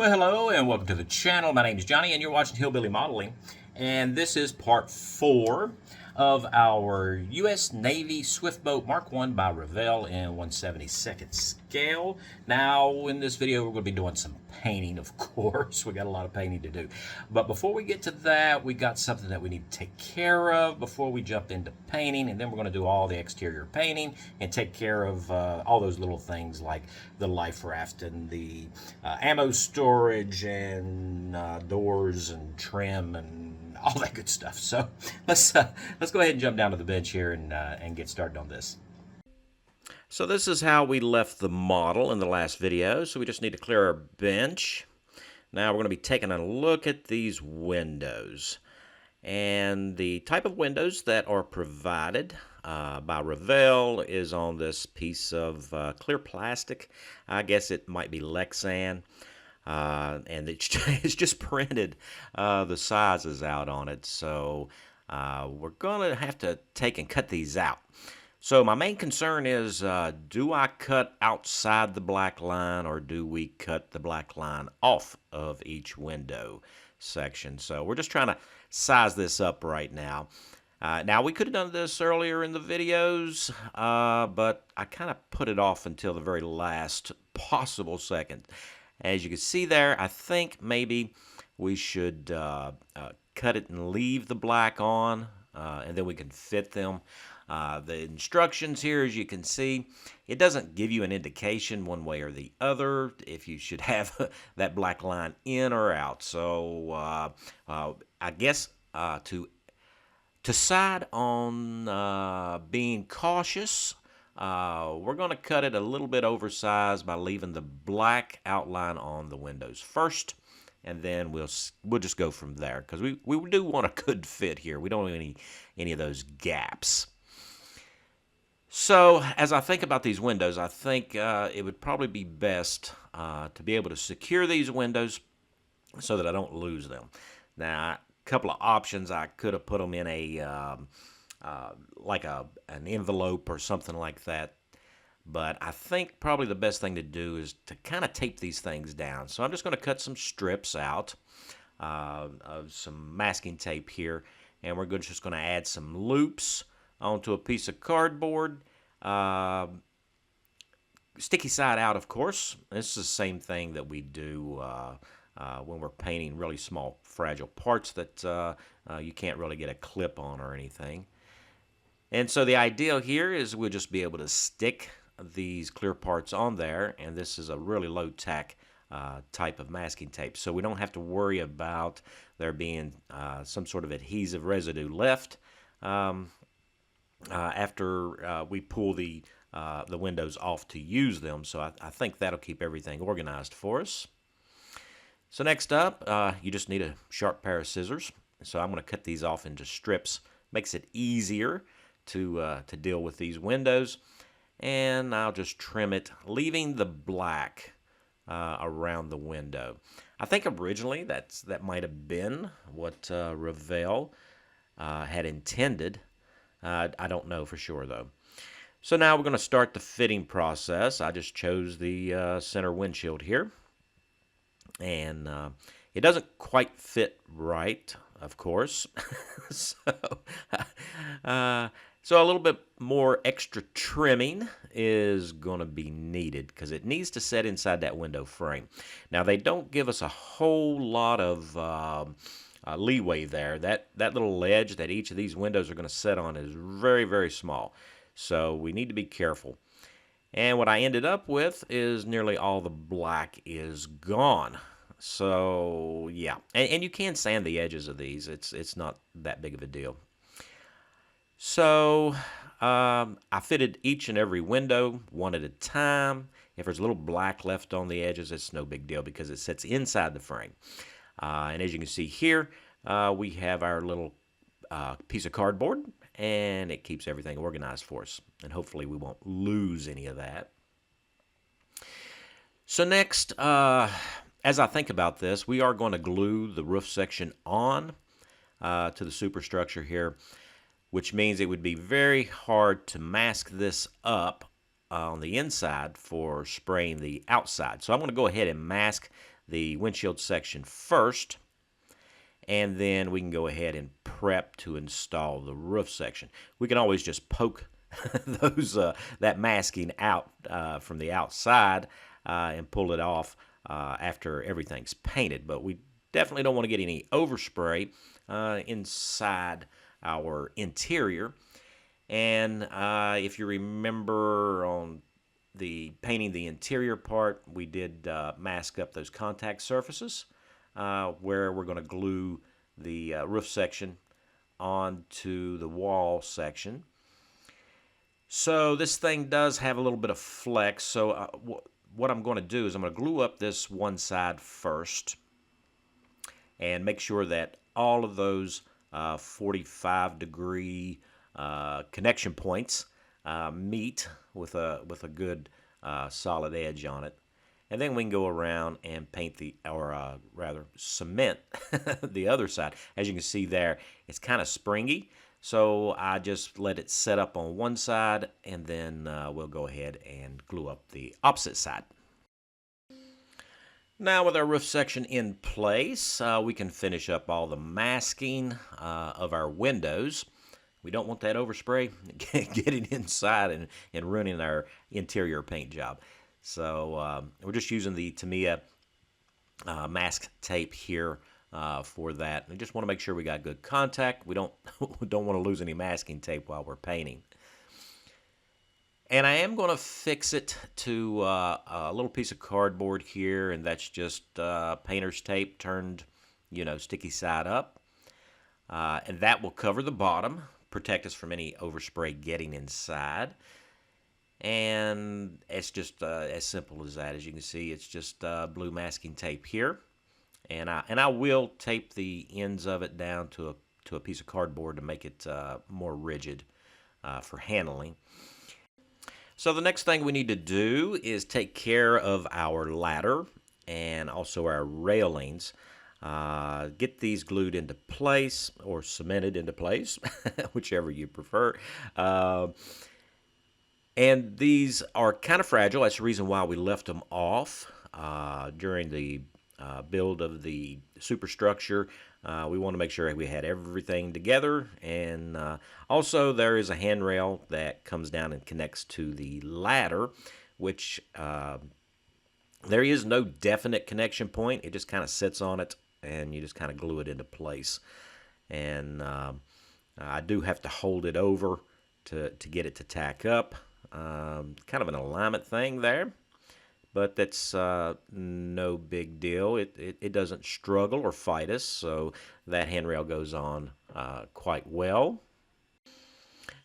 Well, hello and welcome to the channel. My name is Johnny and you're watching Hillbilly Modeling. And this is part 4 of our U.S. Navy Swiftboat Mark I by Revell in 1/72 scale. Now, in this video, we're going to be doing some painting, of course. We got a lot of painting to do. But before we get to that, we got something that we need to take care of before we jump into painting. And then we're going to do all the exterior painting and take care of all those little things like the life raft and the ammo storage and doors and trim and all that good stuff. So let's go ahead and jump down to the bench here and get started on this. So this is how we left the model in the last video. So we just need to clear our bench. Now we're going to be taking a look at these windows. And the type of windows that are provided by Revell is on this piece of clear plastic. I guess it might be Lexan. And it's just printed the sizes out on it. So we're going to have to take and cut these out. So my main concern is, do I cut outside the black line or do we cut the black line off of each window section? So we're just trying to size this up right now. Now we could have done this earlier in the videos, but I kind of put it off until the very last possible second. As you can see there, I think maybe we should cut it and leave the black on, and then we can fit them. The instructions here, as you can see, it doesn't give you an indication one way or the other if you should have that black line in or out. So I guess to side on being cautious, we're going to cut it a little bit oversized by leaving the black outline on the windows first, and then we'll just go from there, because we do want a good fit here. We don't want any of those gaps. So as I think about these windows, I think it would probably be best to be able to secure these windows so that I don't lose them. Now, a couple of options, I could have put them in a like an envelope or something like that. But I think probably the best thing to do is to kind of tape these things down. So I'm just going to cut some strips out of some masking tape here. And we're just going to add some loops onto a piece of cardboard. Sticky side out, of course. This is the same thing that we do when we're painting really small, fragile parts that you can't really get a clip on or anything. And so the idea here is we'll just be able to stick these clear parts on there, and this is a really low tack type of masking tape, so we don't have to worry about there being some sort of adhesive residue left after we pull the windows off to use them. So I think that'll keep everything organized for us. So next up, you just need a sharp pair of scissors. So I'm going to cut these off into strips. Makes it easier to deal with these windows, and I'll just trim it, leaving the black around the window. I think originally that might have been what Revell had intended. I don't know for sure though. So now we're going to start the fitting process. I just chose the center windshield here, and it doesn't quite fit right, of course. So a little bit more extra trimming is going to be needed because it needs to set inside that window frame. Now, they don't give us a whole lot of leeway there. That little ledge that each of these windows are going to set on is very, very small. So we need to be careful. And what I ended up with is nearly all the black is gone. So yeah, and you can sand the edges of these. It's not that big of a deal. So I fitted each and every window one at a time. If there's a little black left on the edges, it's no big deal because it sits inside the frame. And as you can see here, we have our little piece of cardboard, and it keeps everything organized for us. And hopefully we won't lose any of that. So next, as I think about this, we are going to glue the roof section on to the superstructure here, which means it would be very hard to mask this up on the inside for spraying the outside. So I'm going to go ahead and mask the windshield section first, and then we can go ahead and prep to install the roof section. We can always just poke that masking out from the outside and pull it off after everything's painted, but we definitely don't want to get any overspray inside our interior. And if you remember on the painting the interior part, we did mask up those contact surfaces where we're going to glue the roof section onto the wall section. So this thing does have a little bit of flex, so what I'm going to do is I'm going to glue up this one side first and make sure that all of those 45-degree connection points meet with a good solid edge on it. And then we can go around and paint rather cement the other side. As you can see there, it's kind of springy, so I just let it set up on one side, and then we'll go ahead and glue up the opposite side. Now with our roof section in place, we can finish up all the masking of our windows. We don't want that overspray getting inside and ruining our interior paint job. So we're just using the Tamiya mask tape here for that. We just want to make sure we got good contact. We don't want to lose any masking tape while we're painting. And I am going to fix it to a little piece of cardboard here, and that's just painter's tape turned, sticky side up. And that will cover the bottom, protect us from any overspray getting inside. And it's just as simple as that. As you can see, it's just blue masking tape here, and I will tape the ends of it down to a piece of cardboard to make it more rigid for handling. So the next thing we need to do is take care of our ladder and also our railings. Get these glued into place or cemented into place, whichever you prefer. And these are kind of fragile. That's the reason why we left them off during the build of the superstructure. We want to make sure we had everything together. And also there is a handrail that comes down and connects to the ladder, which there is no definite connection point. It just kind of sits on it, and you just kind of glue it into place. And I do have to hold it over to get it to tack up. Kind of an alignment thing there, but that's no big deal. It doesn't struggle or fight us, so that handrail goes on quite well.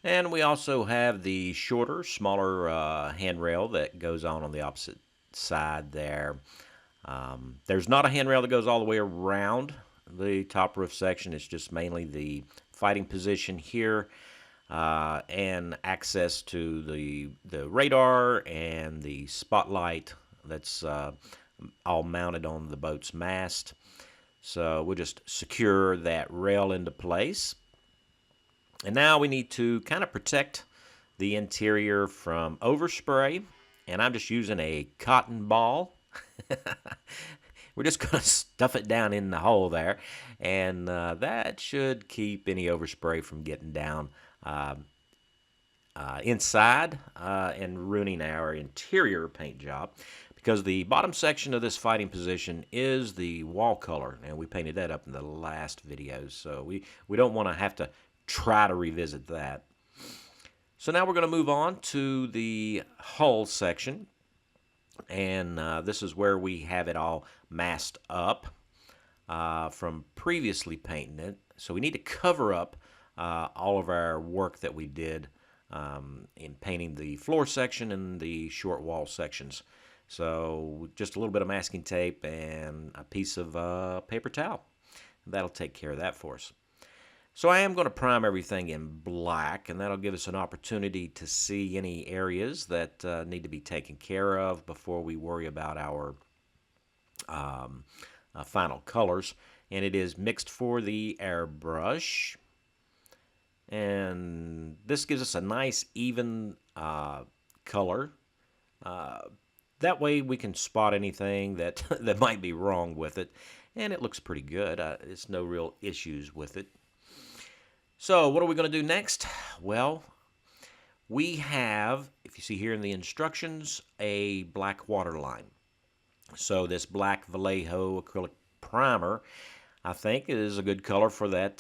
And we also have the shorter, smaller handrail that goes on the opposite side there. There's not a handrail that goes all the way around the top roof section. It's just mainly the fighting position here. And access to the radar and the spotlight that's all mounted on the boat's mast. So we'll just secure that rail into place. And now we need to kind of protect the interior from overspray. And I'm just using a cotton ball. We're just going to stuff it down in the hole there. And that should keep any overspray from getting down inside and ruining our interior paint job, because the bottom section of this fighting position is the wall color, and we painted that up in the last video, so we don't want to have to try to revisit that. So now we're going to move on to the hull section, and this is where we have it all masked up from previously painting it. So we need to cover up all of our work that we did in painting the floor section and the short wall sections. So just a little bit of masking tape and a piece of paper towel. That'll take care of that for us. So I am going to prime everything in black, and that'll give us an opportunity to see any areas that need to be taken care of before we worry about our final colors. And it is mixed for the airbrush. And this gives us a nice even color. That way we can spot anything that, that might be wrong with it. And it looks pretty good. It's no real issues with it. So what are we going to do next? Well, we have, if you see here in the instructions, a black water line. So this black Vallejo acrylic primer, I think, is a good color for that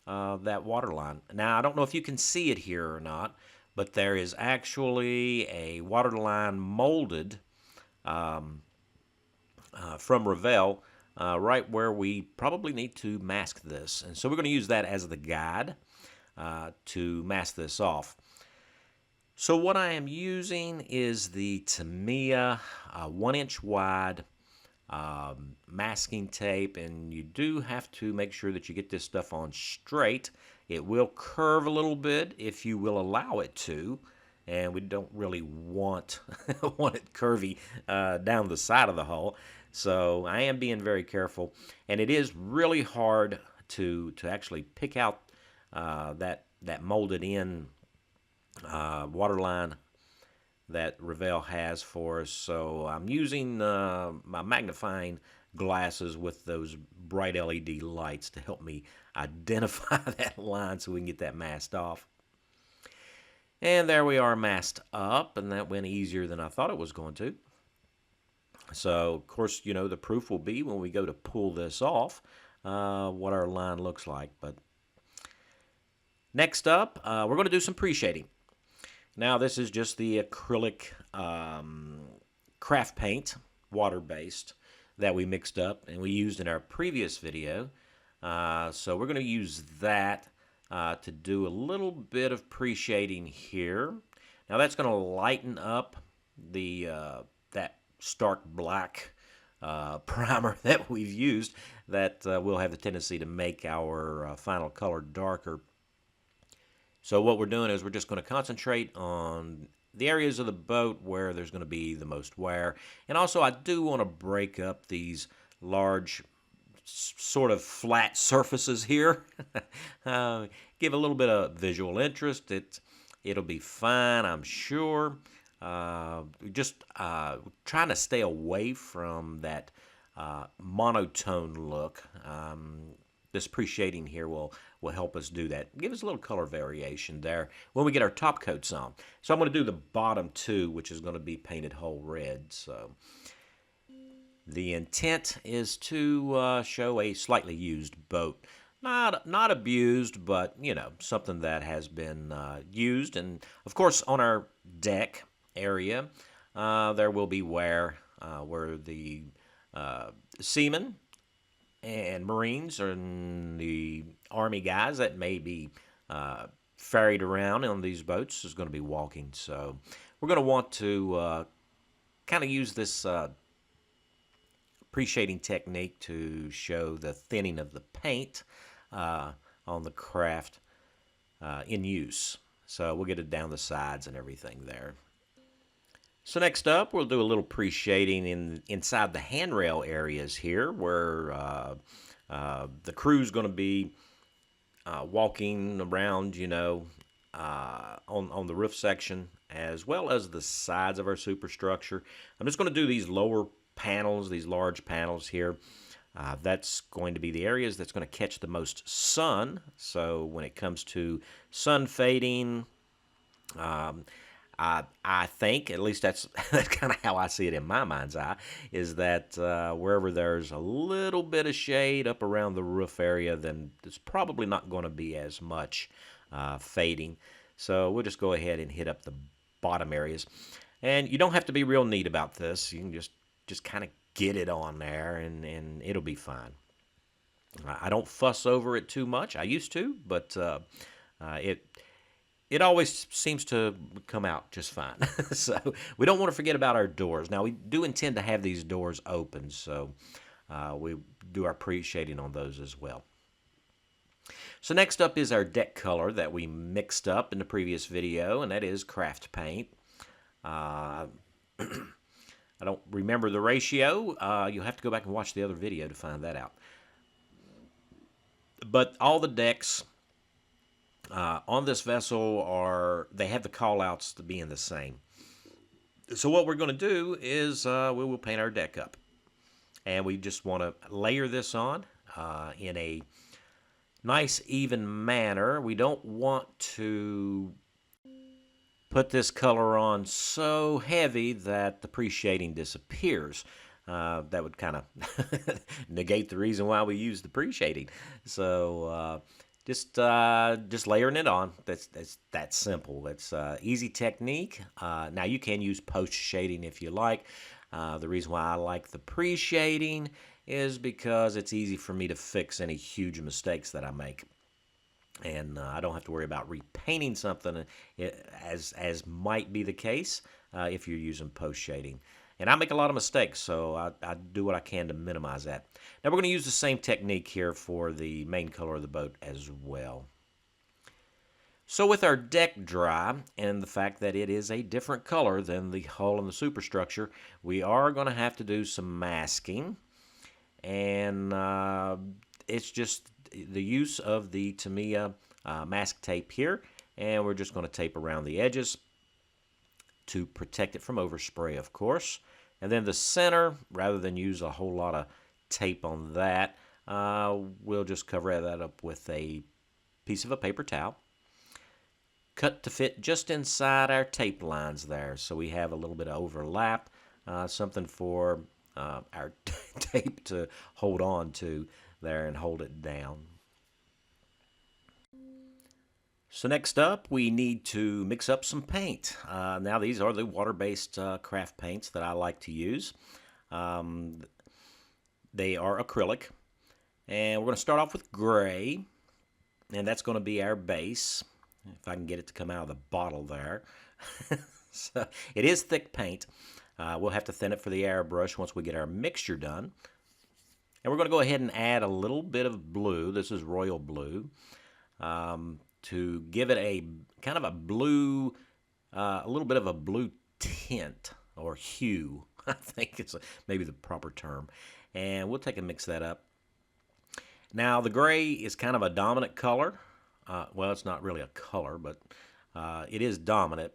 that water line. Now, I don't know if you can see it here or not, but there is actually a water line molded from Revell right where we probably need to mask this. And so we're going to use that as the guide to mask this off. So what I am using is the Tamiya 1-inch wide masking tape, and you do have to make sure that you get this stuff on straight. It will curve a little bit if you will allow it to, and we don't really want want it curvy down the side of the hull. So I am being very careful, and it is really hard to actually pick out that molded in waterline that Revell has for us. So I'm using my magnifying glasses with those bright LED lights to help me identify that line so we can get that masked off. And there we are, masked up, and that went easier than I thought it was going to. So, of course, you know, the proof will be when we go to pull this off what our line looks like. But next up, we're going to do some pre-shading. Now, this is just the acrylic craft paint, water-based, that we mixed up and we used in our previous video. So we're going to use that to do a little bit of pre-shading here. Now, that's going to lighten up the that stark black primer that we've used that will have the tendency to make our final color darker. So what we're doing is we're just going to concentrate on the areas of the boat where there's going to be the most wear. And also I do want to break up these large sort of flat surfaces here. Give a little bit of visual interest. It'll be fine, I'm sure. Just trying to stay away from that monotone look. This pre-shading here will help us do that. Give us a little color variation there when we get our top coats on. So I'm going to do the bottom two, which is going to be painted whole red. So the intent is to show a slightly used boat. Not abused, but, you know, something that has been used. And, of course, on our deck area, there will be wear where the seamen and Marines and the Army guys that may be ferried around on these boats is going to be walking. So we're going to want to kind of use this pre-shading technique to show the thinning of the paint on the craft in use. So we'll get it down the sides and everything there. So next up, we'll do a little pre-shading inside the handrail areas here where the crew's going to be walking around, you know, on the roof section as well as the sides of our superstructure. I'm just going to do these lower panels, these large panels here. That's going to be the areas that's going to catch the most sun. So when it comes to sun fading, I think, at least that's kind of how I see it in my mind's eye, is that wherever there's a little bit of shade up around the roof area, then there's probably not going to be as much fading. So we'll just go ahead and hit up the bottom areas. And you don't have to be real neat about this. You can just kind of get it on there, and it'll be fine. I don't fuss over it too much. I used to, but it always seems to come out just fine. So we don't want to forget about our doors. Now, we do intend to have these doors open, so we do our pre-shading on those as well. So next up is our deck color that we mixed up in the previous video, and that is craft paint. I don't remember the ratio. You'll have to go back and watch the other video to find that out. But all the decks on this vessel they have the call-outs to being the same. So what we're going to do is we will paint our deck up. And we just want to layer this on in a nice even manner. We don't want to put this color on so heavy that the pre-shading disappears. That would kind of negate the reason why we use the pre-shading. So just layering it on. That's that simple. It's easy technique. Now you can use post-shading if you like. The reason why I like the pre-shading is because it's easy for me to fix any huge mistakes that I make. And I don't have to worry about repainting something as might be the case if you're using post-shading. And I make a lot of mistakes, so I do what I can to minimize that. Now we're going to use the same technique here for the main color of the boat as well. So with our deck dry and the fact that it is a different color than the hull and the superstructure, we are going to have to do some masking. And it's just the use of the Tamiya mask tape here. And we're just going to tape around the edges to protect it from overspray, of course. And then the center, rather than use a whole lot of tape on that, we'll just cover that up with a piece of a paper towel. Cut to fit just inside our tape lines there, so we have a little bit of overlap, something for our tape to hold on to there and hold it down. So next up, we need to mix up some paint. Now these are the water-based craft paints that I like to use. They are acrylic, and we're going to start off with gray, and that's going to be our base. If I can get it to come out of the bottle there. So it is thick paint. We'll have to thin it for the airbrush once we get our mixture done. And we're going to go ahead and add a little bit of blue. This is royal blue. To give it a kind of a blue, a little bit of a blue tint or hue. I think it's maybe the proper term. And we'll take and mix that up. Now the gray is kind of a dominant color. Well, it's not really a color, but it is dominant.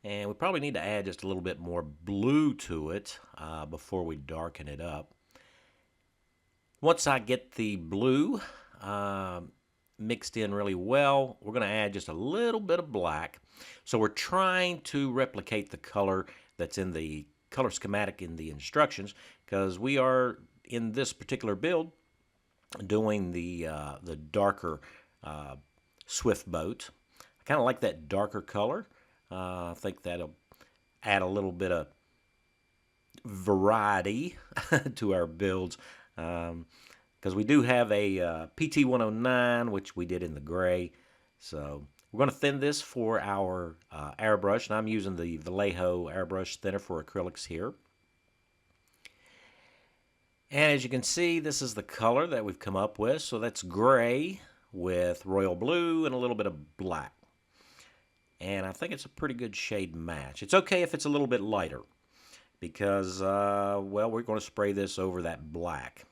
And we probably need to add just a little bit more blue to it before we darken it up. Once I get the blue mixed in really well, we're going to add just a little bit of black. So we're trying to replicate the color that's in the color schematic in the instructions, because we are, in this particular build, doing the darker Swift boat. I kind of like that darker color. I think that'll add a little bit of variety to our builds, because we do have a PT-109, which we did in the gray. So we're going to thin this for our airbrush, and I'm using the Vallejo airbrush thinner for acrylics here. And as you can see, this is the color that we've come up with. So that's gray with royal blue and a little bit of black. And I think it's a pretty good shade match. It's okay if it's a little bit lighter, because, well, we're going to spray this over that black.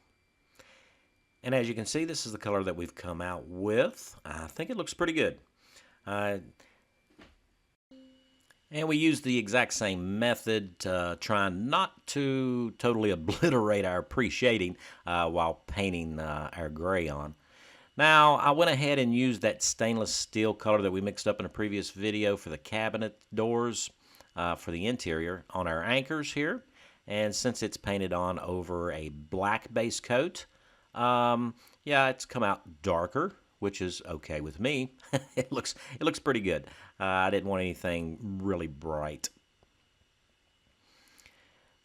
And as you can see, this is the color that we've come out with. I think it looks pretty good. And we use the exact same method, trying not to totally obliterate our pre-shading while painting our gray on. Now, I went ahead and used that stainless steel color that we mixed up in a previous video for the cabinet doors for the interior on our anchors here. And since it's painted on over a black base coat, yeah, it's come out darker, which is okay with me. It looks pretty good. I didn't want anything really bright.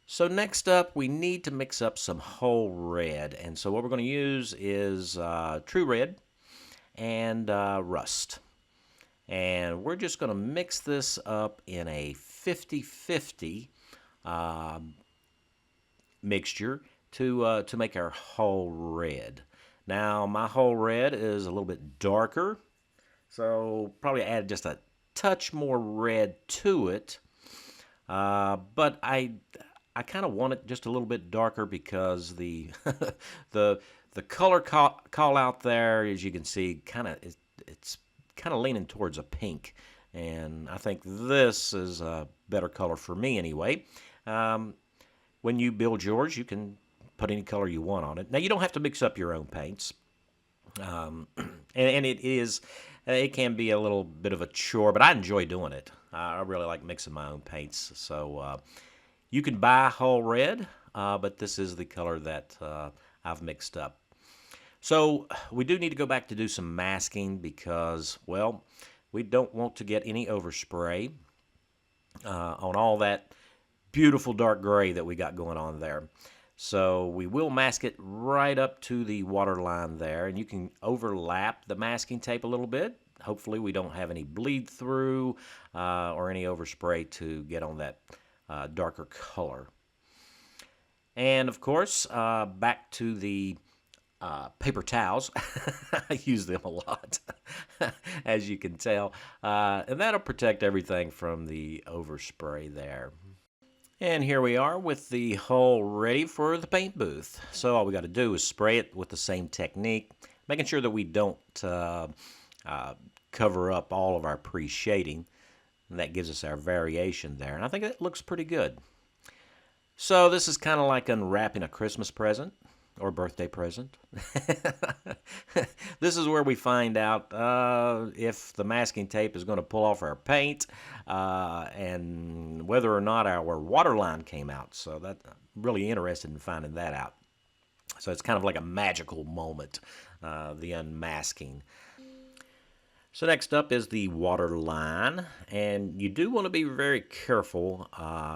So next up, we need to mix up some whole red. And so what we're going to use is True Red and Rust. And we're just going to mix this up in a 50-50 mixture to make our whole red. Now, my whole red is a little bit darker, so probably add just a touch more red to it. But I kind of want it just a little bit darker, because the the color call out there, as you can see, it's kind of leaning towards a pink, And I think this is a better color for me anyway. When you build yours, you can put any color you want on it. Now, you don't have to mix up your own paints. And it can be a little bit of a chore, but I enjoy doing it. I really like mixing my own paints. So you can buy whole red, but this is the color that I've mixed up. So we do need to go back to do some masking because, well, we don't want to get any overspray on all that beautiful dark gray that we got going on there. So we will mask it right up to the water line there, and you can overlap the masking tape a little bit. Hopefully we don't have any bleed through or any overspray to get on that darker color. And of course, back to the paper towels. I use them a lot, as you can tell. And that'll protect everything from the overspray there. And here we are with the hull ready for the paint booth. So all we got to do is spray it with the same technique, making sure that we don't cover up all of our pre-shading. And that gives us our variation there. And I think it looks pretty good. So this is kind of like unwrapping a Christmas present or birthday present. This is where we find out if the masking tape is going to pull off our paint and whether or not our water line came out. So I'm really interested in finding that out. So it's kind of like a magical moment, the unmasking. So next up is the water line, and you do want to be very careful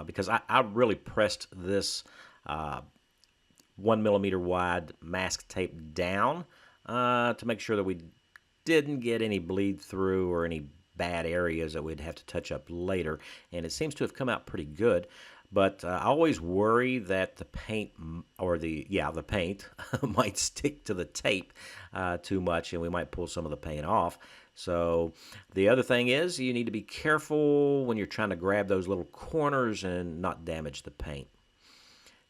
because I really pressed this 1 millimeter wide mask tape down to make sure that we didn't get any bleed through or any bad areas that we'd have to touch up later. And it seems to have come out pretty good. But I always worry that the paint or the paint might stick to the tape too much, and we might pull some of the paint off. So the other thing is you need to be careful when you're trying to grab those little corners and not damage the paint.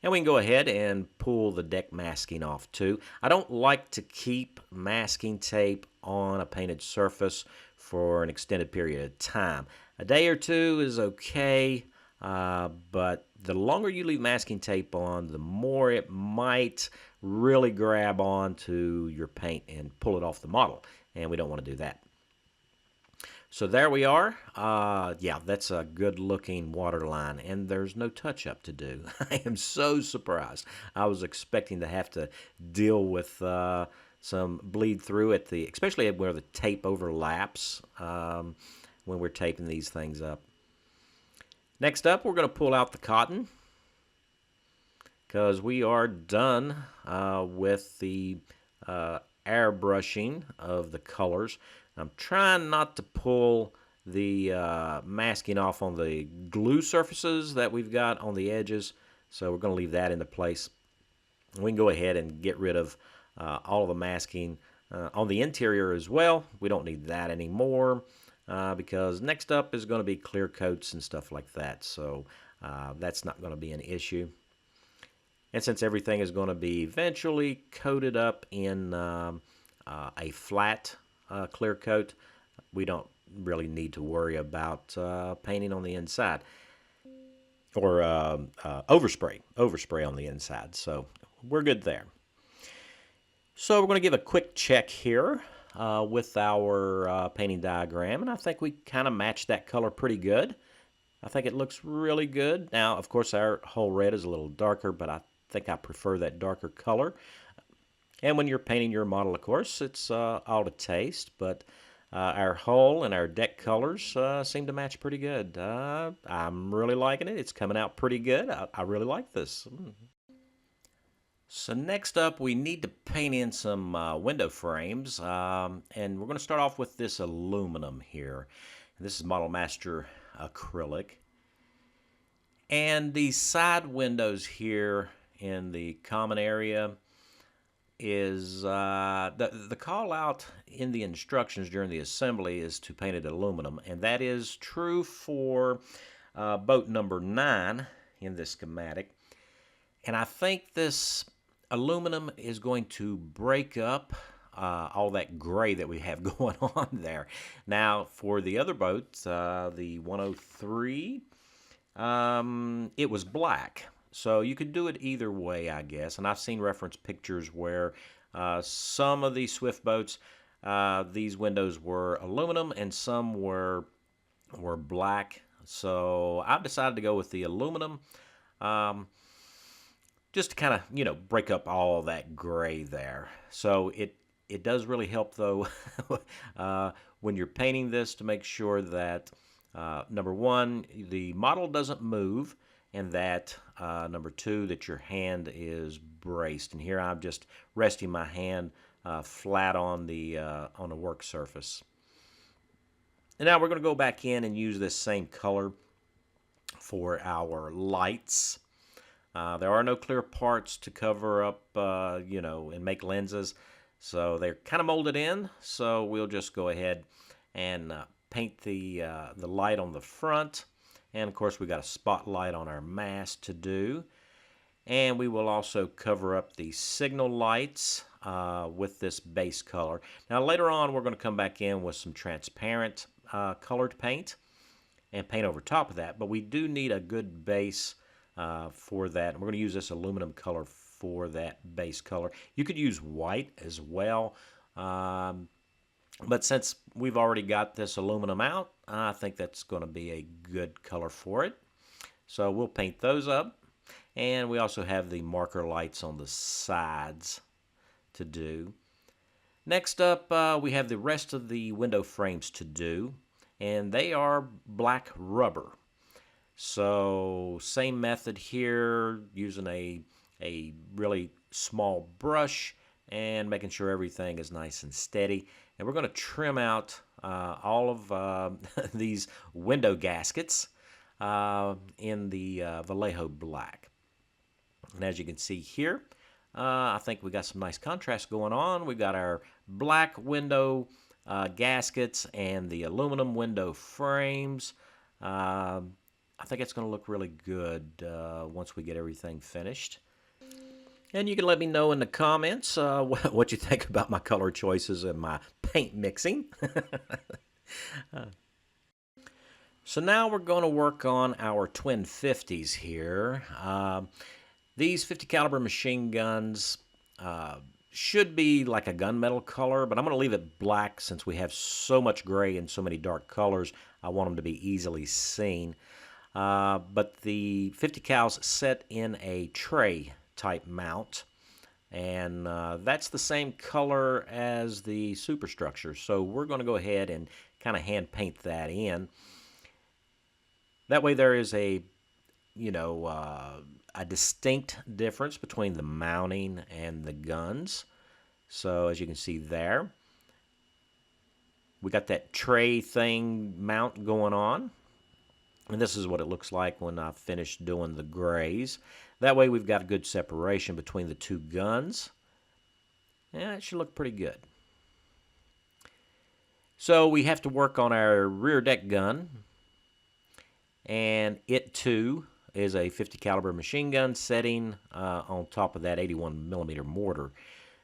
And we can go ahead and pull the deck masking off too. I don't like to keep masking tape on a painted surface for an extended period of time. A day or two is okay, but the longer you leave masking tape on, the more it might really grab onto your paint and pull it off the model, and we don't want to do that. So there we are. Yeah, that's a good looking water line, and there's no touch up to do. I am so surprised. I was expecting to have to deal with some bleed through at especially where the tape overlaps when we're taping these things up. Next up, we're going to pull out the cotton because we are done with the airbrushing of the colors. I'm trying not to pull the masking off on the glue surfaces that we've got on the edges, so we're going to leave that into place. We can go ahead and get rid of all of the masking on the interior as well. We don't need that anymore because next up is going to be clear coats and stuff like that, so that's not going to be an issue. And since everything is going to be eventually coated up in a flat clear coat, we don't really need to worry about painting on the inside or overspray on the inside. So we're good there. So we're going to give a quick check here with our painting diagram, and I think we kind of matched that color pretty good. I think it looks really good. Now, of course, our whole red is a little darker, but I think I prefer that darker color. And when you're painting your model, of course, it's all to taste, but our hull and our deck colors seem to match pretty good. I'm really liking it. It's coming out pretty good. I really like this. So next up, we need to paint in some window frames, and we're going to start off with this aluminum here. This is Model Master acrylic. And the side windows here in the common area is the call out in the instructions during the assembly is to paint it aluminum, and that is true for boat number 9 in this schematic. And I think this aluminum is going to break up all that gray that we have going on there. Now, for the other boat, the 103, it was black. So you could do it either way, I guess. And I've seen reference pictures where some of these Swift boats, these windows were aluminum and some were black. So I've decided to go with the aluminum, just to kind of, break up all that gray there. So it does really help, though, when you're painting this, to make sure that, number one, the model doesn't move, and that, number two, that your hand is braced. And here I'm just resting my hand flat on the work surface. And now we're going to go back in and use this same color for our lights. There are no clear parts to cover up, and make lenses. So they're kind of molded in. So we'll just go ahead and paint the light on the front. And of course we got a spotlight on our mast to do. And we will also cover up the signal lights with this base color. Now later on we're going to come back in with some transparent colored paint and paint over top of that. But we do need a good base for that. We're going to use this aluminum color for that base color. You could use white as well. But since we've already got this aluminum out, I think that's going to be a good color for it. So we'll paint those up. And we also have the marker lights on the sides to do. Next up, we have the rest of the window frames to do. And they are black rubber. So same method here, using a really small brush and making sure everything is nice and steady. And we're going to trim out all of these window gaskets in the Vallejo black. And as you can see here, I think we got some nice contrast going on. We got our black window gaskets and the aluminum window frames. I think it's going to look really good once we get everything finished. And you can let me know in the comments what you think about my color choices and my paint mixing. So now we're going to work on our twin 50s here. These 50 caliber machine guns should be like a gunmetal color, but I'm going to leave it black since we have so much gray and so many dark colors. I want them to be easily seen. But the 50 cals set in a tray type mount, and that's the same color as the superstructure. So we're going to go ahead and kind of hand paint that in. That way there is a distinct difference between the mounting and the guns. So as you can see there, we got that tray thing mount going on. And this is what it looks like when I finish doing the grays. That way we've got a good separation between the two guns. Yeah, it should look pretty good. So we have to work on our rear deck gun. And it too is a 50 caliber machine gun setting on top of that 81 millimeter mortar.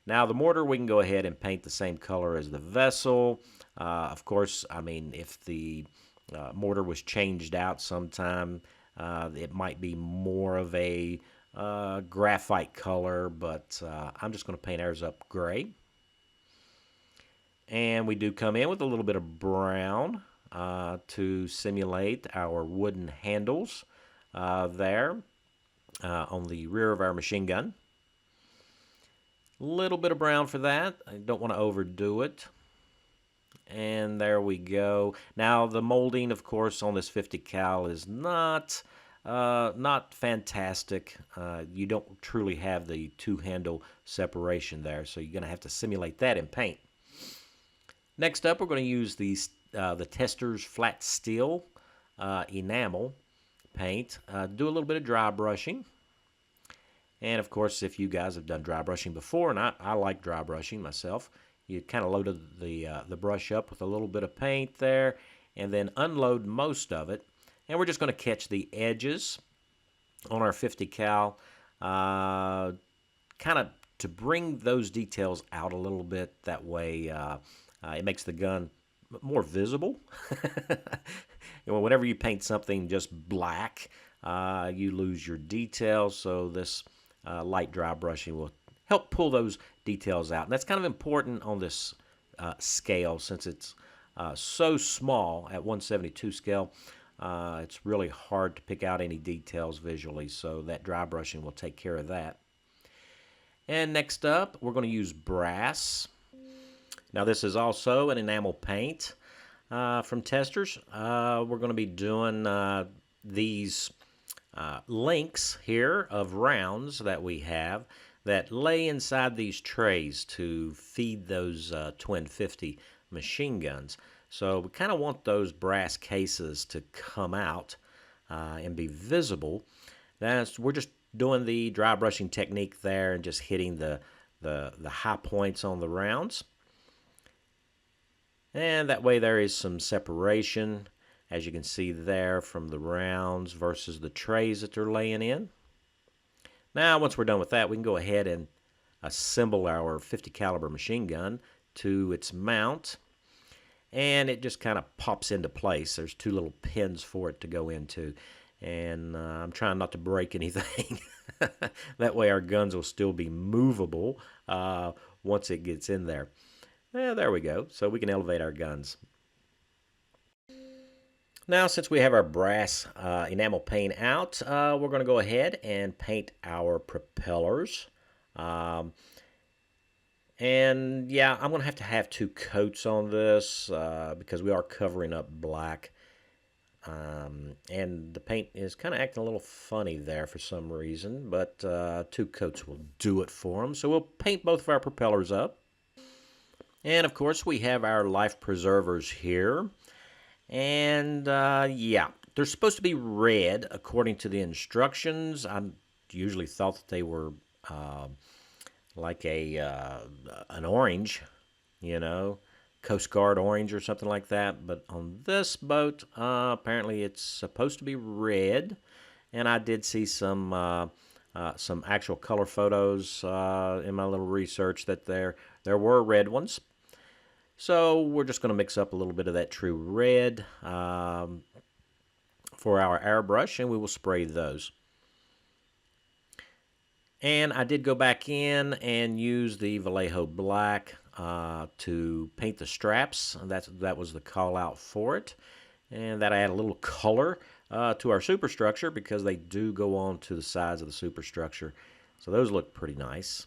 Now the mortar, we can go ahead and paint the same color as the vessel. Of course, I mean, if the mortar was changed out sometime, it might be more of a graphite color, but I'm just going to paint ours up gray. And we do come in with a little bit of brown to simulate our wooden handles there on the rear of our machine gun. A little bit of brown for that. I don't want to overdo it. And there we go. Now the molding, of course, on this 50 cal is not fantastic. You don't truly have the two handle separation there, so you're going to have to simulate that in paint. Next up, we're going to use these the Testors flat steel enamel paint. Do a little bit of dry brushing. And of course, if you guys have done dry brushing before, and I like dry brushing myself, you kind of load the brush up with a little bit of paint there, and then unload most of it. And we're just going to catch the edges on our 50 cal, kind of to bring those details out a little bit. That way it makes the gun more visible. Whenever you paint something just black, you lose your details, so this light dry brushing will help pull those details out. And that's kind of important on this scale, since it's so small at 1/72 scale. It's really hard to pick out any details visually, so that dry brushing will take care of that. And next up, we're going to use brass. Now this is also an enamel paint from Testers. We're going to be doing these links here of rounds that we have that lay inside these trays to feed those Twin 50 machine guns. So we kind of want those brass cases to come out and be visible. We're just doing the dry brushing technique there and just hitting the high points on the rounds. And that way there is some separation, as you can see there, from the rounds versus the trays that they're laying in. Now, once we're done with that, we can go ahead and assemble our 50 caliber machine gun to its mount. And it just kind of pops into place. There's two little pins for it to go into. And I'm trying not to break anything. That way our guns will still be movable once it gets in there. Yeah, there we go. So we can elevate our guns. Now, since we have our brass enamel paint out, we're going to go ahead and paint our propellers. And yeah, I'm going to have two coats on this because we are covering up black. And the paint is kind of acting a little funny there for some reason, but two coats will do it for them. So we'll paint both of our propellers up. And of course, we have our life preservers here. And yeah, they're supposed to be red according to the instructions. I usually thought that they were like an orange, you know, Coast Guard orange or something like that. But on this boat, apparently it's supposed to be red. And I did see some actual color photos in my little research that there were red ones. So we're just going to mix up a little bit of that true red for our airbrush, and we will spray those. And I did go back in and use the Vallejo black to paint the straps. That was the call out for it. And that add a little color to our superstructure because they do go on to the sides of the superstructure. So those look pretty nice.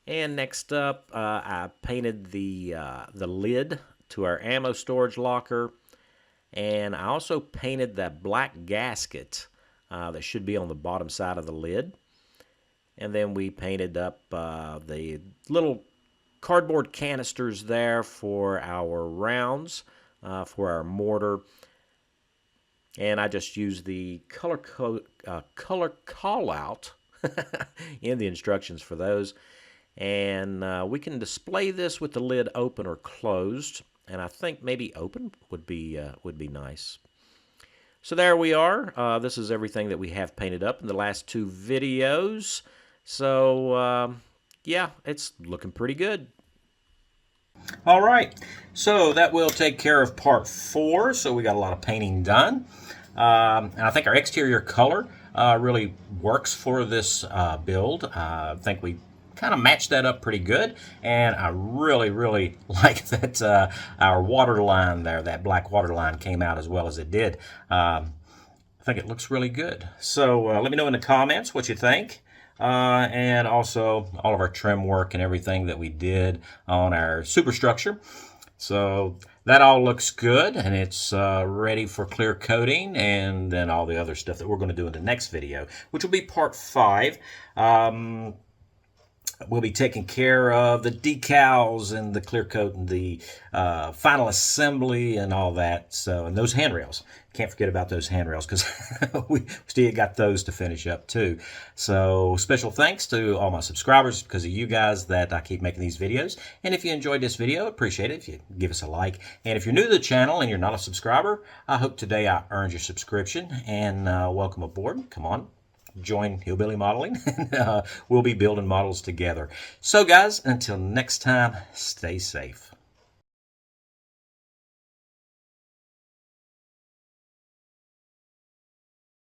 And next up, I painted the lid to our ammo storage locker. And I also painted that black gasket that should be on the bottom side of the lid. And then we painted up the little cardboard canisters there for our rounds, for our mortar. And I just used the color call out in the instructions for those. And we can display this with the lid open or closed, and I think maybe open would be nice. So there we are. This is everything that we have painted up in the last two videos. So yeah, it's looking pretty good. All right, so that will take care of part 4. So we got a lot of painting done, and I think our exterior color really works for this build. I think we kind of matched that up pretty good, and I really like that our water line there, that black water line, came out as well as it did. I think it looks really good. So let me know in the comments what you think, and also all of our trim work and everything that we did on our superstructure. So that all looks good, and it's ready for clear coating, and then all the other stuff that we're going to do in the next video, which will be part 5. We'll be taking care of the decals and the clear coat and the final assembly and all that. So, and those handrails. Can't forget about those handrails because we still got those to finish up too. So special thanks to all my subscribers, because of you guys that I keep making these videos. And if you enjoyed this video, appreciate it if you give us a like. And if you're new to the channel and you're not a subscriber, I hope today I earned your subscription, and welcome aboard. Come on, join Hillbilly Modeling, and we'll be building models together. So guys, until next time, stay safe.